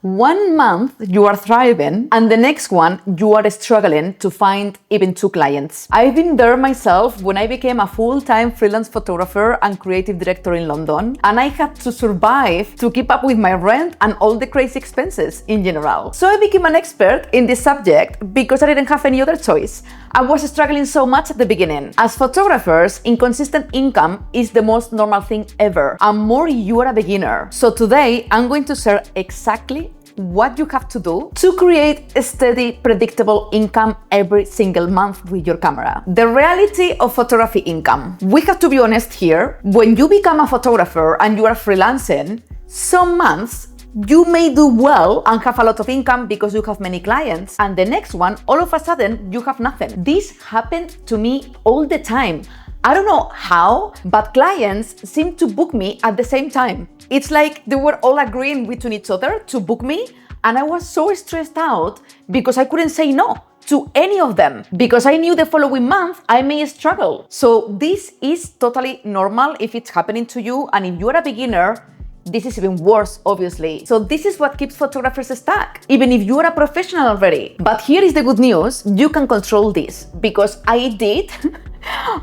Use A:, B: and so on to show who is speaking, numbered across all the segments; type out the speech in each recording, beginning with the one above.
A: 1 month you are thriving and the next one you are struggling to find even 2 clients. I've been there myself when I became a full-time freelance photographer and creative director in London, and I had to survive to keep up with my rent and all the crazy expenses in general. So I became an expert in this subject because I didn't have any other choice. I was struggling so much at the beginning. As photographers, inconsistent income is the most normal thing ever, and more you are a beginner. So today I'm going to share exactly what you have to do to create a steady, predictable income every single month with your camera. The reality of photography income. We have to be honest here. When you become a photographer and you are freelancing, some months you may do well and have a lot of income because you have many clients, and the next one, all of a sudden, you have nothing. This happened to me all the time. I don't know how, but clients seem to book me at the same time. It's like they were all agreeing between each other to book me, and I was so stressed out because I couldn't say no to any of them because I knew the following month I may struggle. So this is totally normal if it's happening to you, and if you're a beginner, this is even worse, obviously. So this is what keeps photographers stuck, even if you are a professional already. But here is the good news, you can control this, because I did,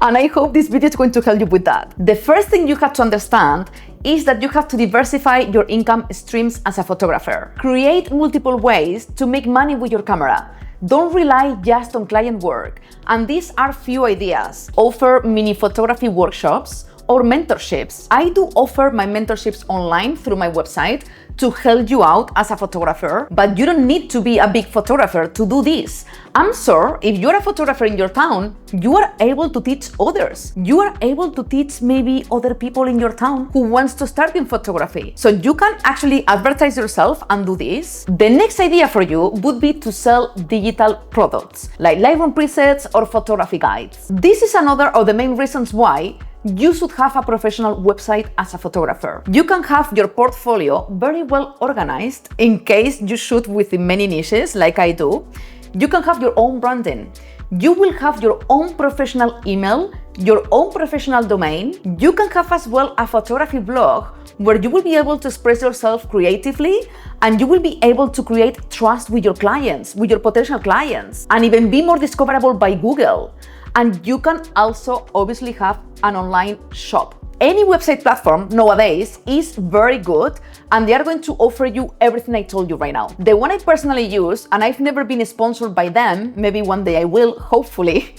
A: and I hope this video is going to help you with that. The first thing you have to understand is that you have to diversify your income streams as a photographer. Create multiple ways to make money with your camera. Don't rely just on client work. And these are few ideas. Offer mini photography workshops or mentorships. I do offer my mentorships online through my website to help you out as a photographer, but you don't need to be a big photographer to do this. I'm sure if you're a photographer in your town, you are able to teach others. You are able to teach maybe other people in your town who wants to start in photography. So you can actually advertise yourself and do this. The next idea for you would be to sell digital products like Lightroom presets or photography guides. This is another of the main reasons why you should have a professional website as a photographer. You can have your portfolio very well organized in case you shoot within many niches like I do. You can have your own branding. You will have your own professional email, your own professional domain. You can have as well a photography blog where you will be able to express yourself creatively, and you will be able to create trust with your clients, with your potential clients, and even be more discoverable by Google. And you can also obviously have an online shop. Any website platform nowadays is very good, and they are going to offer you everything I told you right now. The one I personally use, and I've never been sponsored by them, maybe one day I will, hopefully,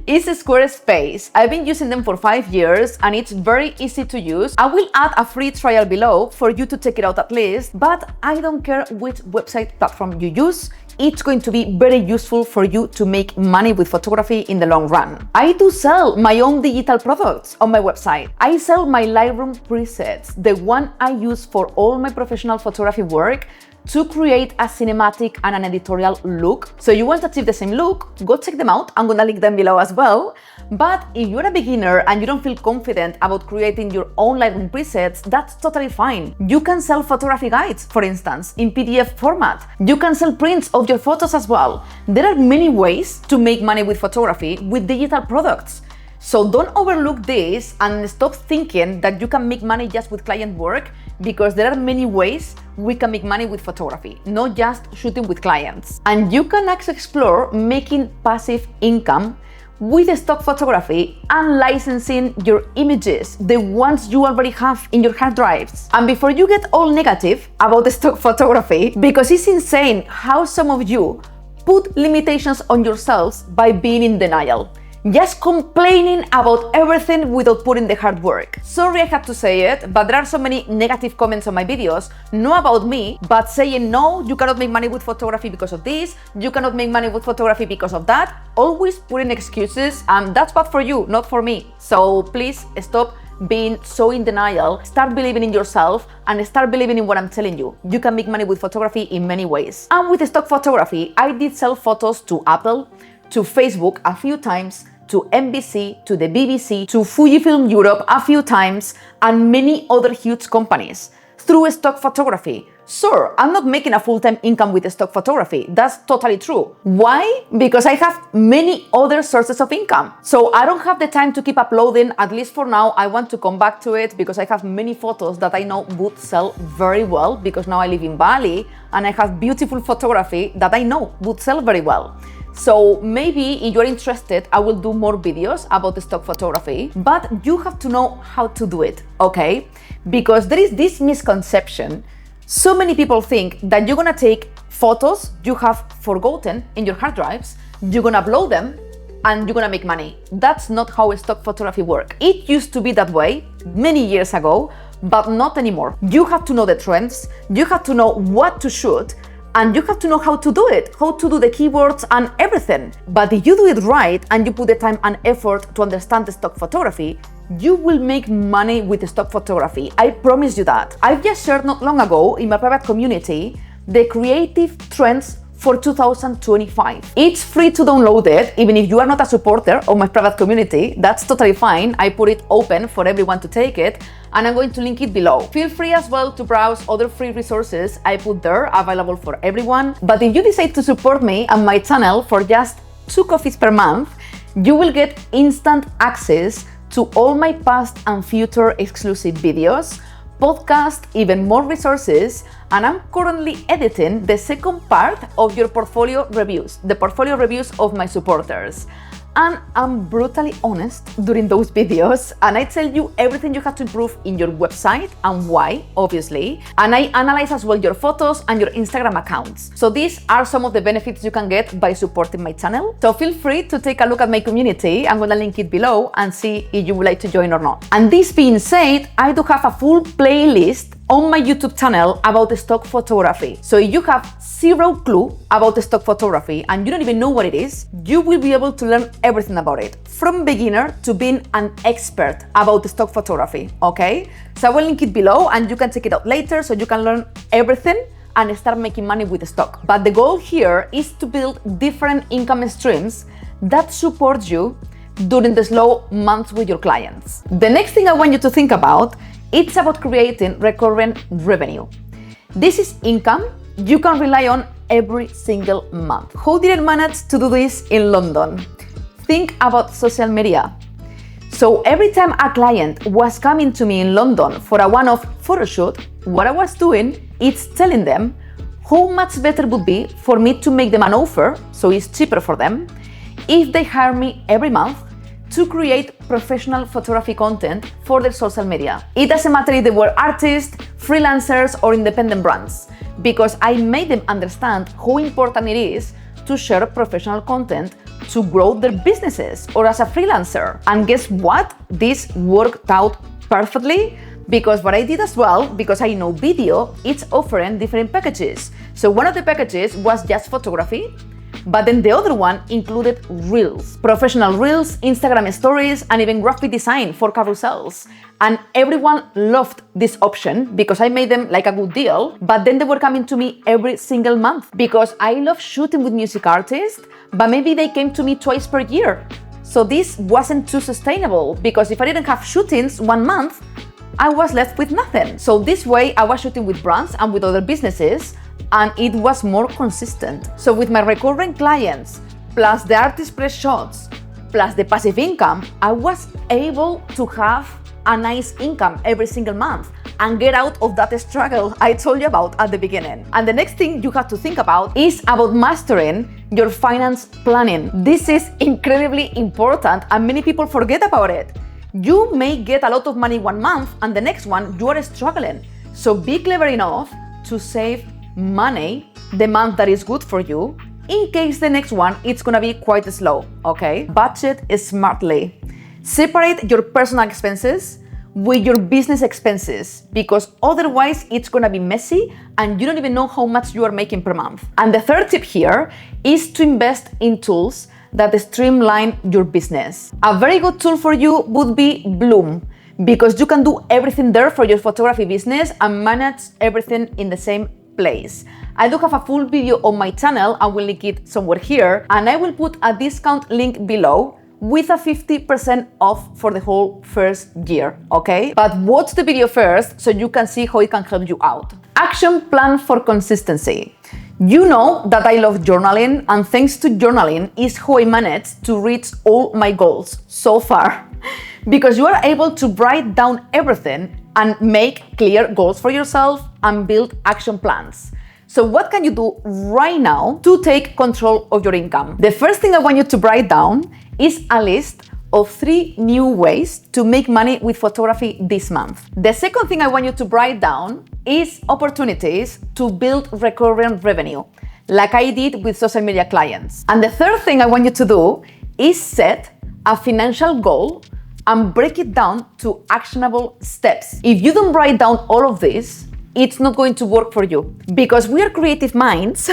A: is Squarespace. I've been using them for 5 years and it's very easy to use. I will add a free trial below for you to check it out at least, but I don't care which website platform you use. It's going to be very useful for you to make money with photography in the long run. I do sell my own digital products on my website. I sell my Lightroom presets, the one I use for all my professional photography work, to create a cinematic and an editorial look. So you want to achieve the same look, go check them out. I'm gonna link them below as well. But if you're a beginner and you don't feel confident about creating your own Lightroom presets, that's totally fine. You can sell photography guides, for instance, in PDF format. You can sell prints of your photos as well. There are many ways to make money with photography with digital products. So don't overlook this and stop thinking that you can make money just with client work, because there are many ways we can make money with photography, not just shooting with clients. And you can actually explore making passive income with stock photography and licensing your images, the ones you already have in your hard drives. And before you get all negative about the stock photography, because it's insane how some of you put limitations on yourselves by being in denial, just complaining about everything without putting the hard work. Sorry I had to say it, but there are so many negative comments on my videos, not about me, but saying no, you cannot make money with photography because of this, you cannot make money with photography because of that, always putting excuses, and that's bad for you, not for me. So please stop being so in denial, start believing in yourself, and start believing in what I'm telling you. You can make money with photography in many ways. And with stock photography, I did sell photos to Apple, to Facebook a few times, to NBC, to the BBC, to Fujifilm Europe a few times, and many other huge companies through stock photography. Sure, I'm not making a full-time income with stock photography. That's totally true. Why? Because I have many other sources of income. So I don't have the time to keep uploading, at least for now. I want to come back to it because I have many photos that I know would sell very well, because now I live in Bali and I have beautiful photography that I know would sell very well. So maybe if you're interested, I will do more videos about the stock photography, but you have to know how to do it, okay? Because there is this misconception. So many people think that you're gonna take photos you have forgotten in your hard drives, you're gonna upload them, and you're gonna make money. That's not how stock photography works. It used to be that way many years ago, but not anymore. You have to know the trends, you have to know what to shoot, and you have to know how to do it, how to do the keywords and everything. But if you do it right and you put the time and effort to understand the stock photography, you will make money with the stock photography. I promise you that. I've just shared not long ago in my private community the creative trends for 2025. It's free to download it, even if you are not a supporter of my private community. That's totally fine. I put it open for everyone to take it, and I'm going to link it below. Feel free as well to browse other free resources I put there, available for everyone. But if you decide to support me and my channel for just 2 coffees per month, you will get instant access to all my past and future exclusive videos, podcast, even more resources, and I'm currently editing the second part of your portfolio reviews, the portfolio reviews of my supporters. And I'm brutally honest during those videos, and I tell you everything you have to improve in your website and why, obviously. And I analyze as well your photos and your Instagram accounts. So these are some of the benefits you can get by supporting my channel. So feel free to take a look at my community. I'm gonna link it below and see if you would like to join or not. And this being said, I do have a full playlist on my YouTube channel about the stock photography. So if you have zero clue about the stock photography and you don't even know what it is, you will be able to learn everything about it, from beginner to being an expert about the stock photography, okay? So I will link it below and you can check it out later so you can learn everything and start making money with the stock. But the goal here is to build different income streams that support you during the slow months with your clients. The next thing I want you to think about, it's about creating recurrent revenue. This is income you can rely on every single month. How did I manage to do this in London? Think about social media. So every time a client was coming to me in London for a one-off photo shoot, what I was doing is telling them how much better it would be for me to make them an offer, so it's cheaper for them, if they hire me every month to create professional photography content for their social media. It doesn't matter if they were artists, freelancers, or independent brands, because I made them understand how important it is to share professional content to grow their businesses or as a freelancer. And guess what? This worked out perfectly, because what I did as well, because I know video, it's offering different packages. So one of the packages was just photography, but then the other one included reels, professional reels, Instagram stories, and even graphic design for carousels. And everyone loved this option because I made them like a good deal, but then they were coming to me every single month because I love shooting with music artists, but maybe they came to me twice per year. So this wasn't too sustainable, because if I didn't have shootings one month, I was left with nothing. So this way I was shooting with brands and with other businesses, and it was more consistent. So with my recurring clients, plus the artist press shots, plus the passive income, I was able to have a nice income every single month and get out of that struggle I told you about at the beginning. And the next thing you have to think about is about mastering your finance planning. This is incredibly important and many people forget about it. You may get a lot of money one month and the next one you are struggling. So be clever enough to save money the month that is good for you, in case the next one it's gonna be quite slow, okay? Budget smartly. Separate your personal expenses with your business expenses, because otherwise it's gonna be messy and you don't even know how much you are making per month. And the third tip here is to invest in tools that streamline your business. A very good tool for you would be Bloom, because you can do everything there for your photography business and manage everything in the same place. I do have a full video on my channel. I will link it somewhere here, and I will put a discount link below with a 50% off for the whole first year, okay? But watch the video first so you can see how it can help you out. Action plan for consistency. You know that I love journaling, and thanks to journaling is how I managed to reach all my goals so far. Because you are able to write down everything and make clear goals for yourself and build action plans. So what can you do right now to take control of your income? The first thing I want you to write down is a list of 3 new ways to make money with photography this month. The second thing I want you to write down is opportunities to build recurring revenue, like I did with social media clients. And the third thing I want you to do is set a financial goal and break it down to actionable steps. If you don't write down all of this, it's not going to work for you, because we are creative minds.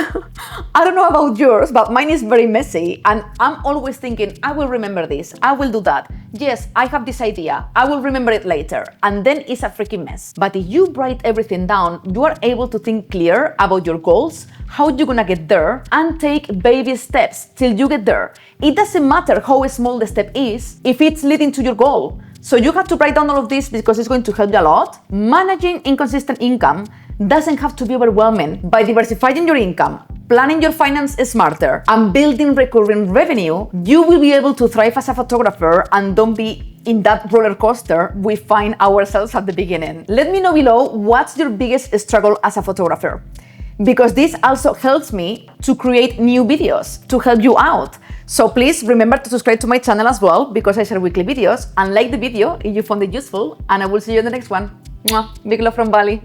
A: I don't know about yours, but mine is very messy, and I'm always thinking, I will remember this, I will do that. Yes, I have this idea, I will remember it later, and then it's a freaking mess. But if you write everything down, you are able to think clear about your goals, how you're gonna get there, and take baby steps till you get there. It doesn't matter how small the step is if it's leading to your goal. So you have to write down all of this because it's going to help you a lot. Managing inconsistent income doesn't have to be overwhelming. By diversifying your income, planning your finance smarter, and building recurring revenue, you will be able to thrive as a photographer and don't be in that roller coaster we find ourselves at the beginning. Let me know below what's your biggest struggle as a photographer, because this also helps me to create new videos to help you out. So please remember to subscribe to my channel as well, because I share weekly videos, and like the video if you found it useful, and I will see you in the next one. Mwah. Big love from Bali.